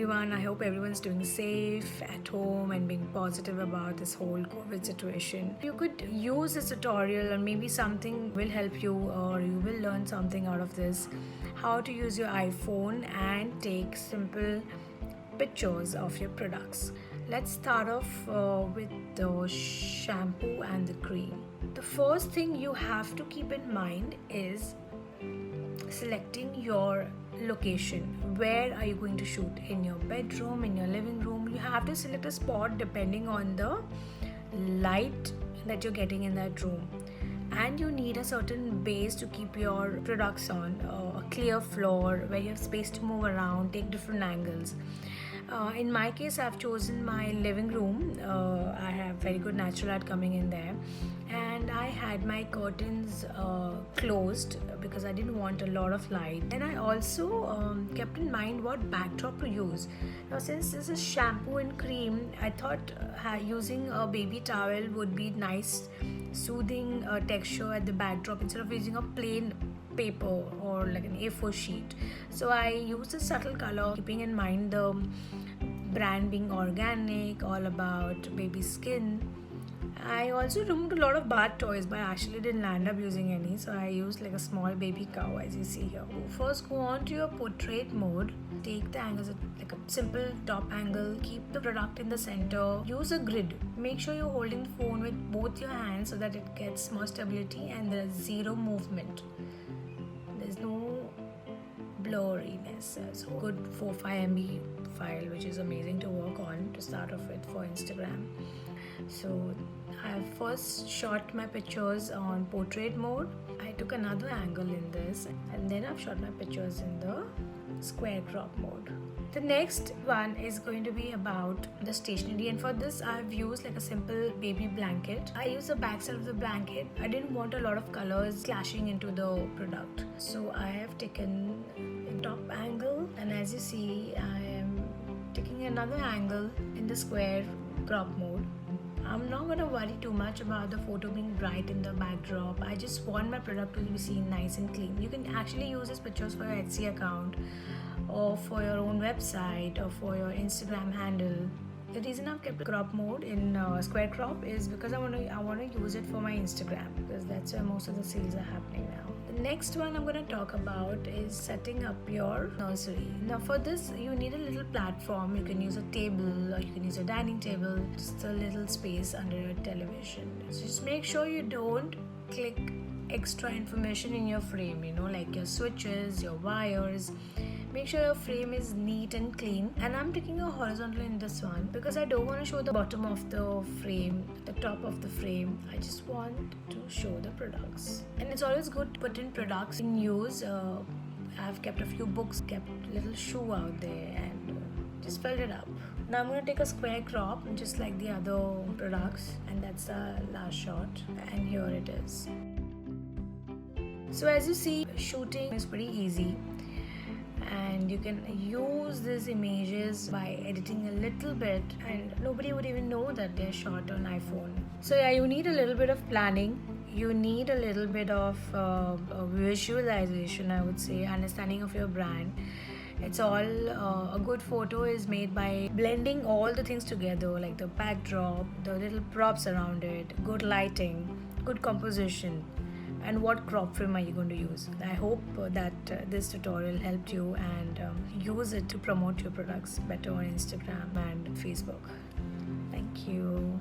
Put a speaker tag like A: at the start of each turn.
A: everyone. I hope everyone's doing safe at home and being positive about this whole COVID situation. You could use this tutorial, or maybe something will help you, or you will learn something out of this. How to use your iPhone and take simple pictures of your products. Let's start off with the shampoo and the cream. The first thing you have to keep in mind is selecting your location. Where are you going to shoot? In your bedroom, in your living room? You have to select a spot depending on the light that you're getting in that room. And you need a certain base to keep your products on, a clear floor where you have space to move around, take different angles. In my case, I've chosen my living room. I have very good natural light coming in there, and I had my curtains closed because I didn't want a lot of light. And I also kept in mind what backdrop to use. Now, since this is shampoo and cream, I thought using a baby towel would be nice, soothing texture at the backdrop instead of using a plain paper or like an A4 sheet. So I used a subtle color, keeping in mind the brand being organic, all about baby skin. I also removed a lot of bath toys, but I actually didn't land up using any, so I used like a small baby cow, as you see here. First, go on to your portrait mode. Take the angles like a simple top angle. Keep the product in the center. Use a grid. Make sure you're holding the phone with both your hands so that it gets more stability and there is zero movement. There's no blurriness. So good 4-5 MB file, which is amazing to work on to start off with for Instagram. So I first shot my pictures on portrait mode. I took another angle in this, and then I've shot my pictures in the square crop mode. The next one is going to be about the stationery, and for this I've used like a simple baby blanket. I used the backside of the blanket. I didn't want a lot of colors clashing into the product, so I have taken a top angle, and as you see I am taking another angle in the square crop mode. I'm not going to worry too much about the photo being bright in the backdrop. I just want my product to be seen nice and clean. You can actually use these pictures for your Etsy account, or for your own website, or for your Instagram handle. The reason I've kept crop mode in square crop is because I want to use it for my Instagram, because that's where most of the sales are happening now. The next one I'm going to talk about is setting up your nursery. Now for this you need a little platform. You can use a table, or you can use a dining table, just a little space under your television. So just make sure you don't click extra information in your frame, like your switches, your wires. Make sure your frame is neat and clean. And I'm taking a horizontal in this one because I don't want to show the bottom of the frame, the top of the frame. I just want to show the products. And it's always good to put in products in use. I've kept a few books, kept a little shoe out there, and just filled it up. Now I'm going to take a square crop just like the other products, and that's the last shot, and here it is. So as you see, shooting is pretty easy, and you can use these images by editing a little bit, and nobody would even know that they're shot on iPhone. So yeah, you need a little bit of planning. You need a little bit of visualization, I would say, understanding of your brand. It's all a good photo is made by blending all the things together, like the backdrop, the little props around it, good lighting, good composition, and what crop frame are you going to use. I hope that this tutorial helped you, and use it to promote your products better on Instagram and Facebook. Thank you.